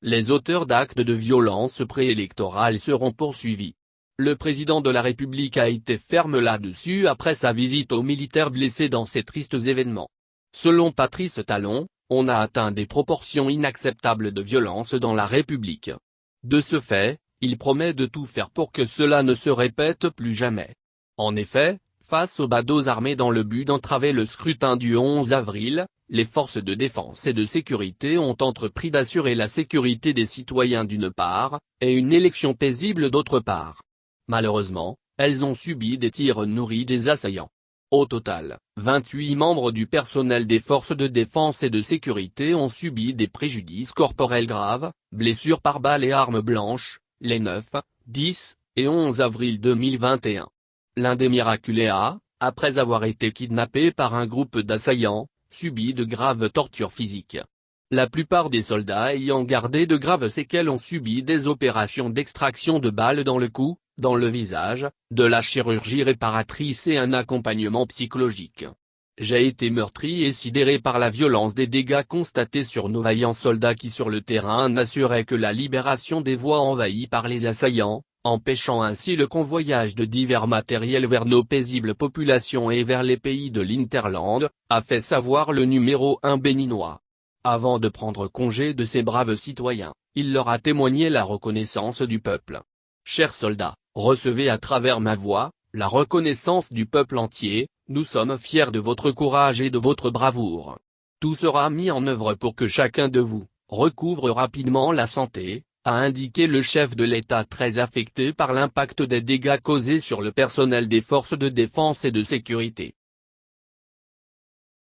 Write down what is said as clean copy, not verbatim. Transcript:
Les auteurs d'actes de violence préélectorale seront poursuivis. Le président de la République a été ferme là-dessus après sa visite aux militaires blessés dans ces tristes événements. Selon Patrice Talon, on a atteint des proportions inacceptables de violence dans la République. De ce fait, il promet de tout faire pour que cela ne se répète plus jamais. En effet, face aux badauds armés dans le but d'entraver le scrutin du 11 avril, les forces de défense et de sécurité ont entrepris d'assurer la sécurité des citoyens d'une part, et une élection paisible d'autre part. Malheureusement, elles ont subi des tirs nourris des assaillants. Au total, 28 membres du personnel des forces de défense et de sécurité ont subi des préjudices corporels graves, blessures par balles et armes blanches, les 9, 10 et 11 avril 2021. L'un des miraculés a, après avoir été kidnappé par un groupe d'assaillants, subi de graves tortures physiques. La plupart des soldats ayant gardé de graves séquelles ont subi des opérations d'extraction de balles dans le cou, dans le visage, de la chirurgie réparatrice et un accompagnement psychologique. J'ai été meurtri et sidéré par la violence des dégâts constatés sur nos vaillants soldats qui sur le terrain n'assuraient que la libération des voies envahies par les assaillants, empêchant ainsi le convoyage de divers matériels vers nos paisibles populations et vers les pays de l'Hinterland, a fait savoir le numéro 1 béninois. Avant de prendre congé de ces braves citoyens, il leur a témoigné la reconnaissance du peuple. Chers soldats, recevez à travers ma voix, la reconnaissance du peuple entier, nous sommes fiers de votre courage et de votre bravoure. Tout sera mis en œuvre pour que chacun de vous recouvre rapidement la santé, a indiqué le chef de l'État très affecté par l'impact des dégâts causés sur le personnel des forces de défense et de sécurité.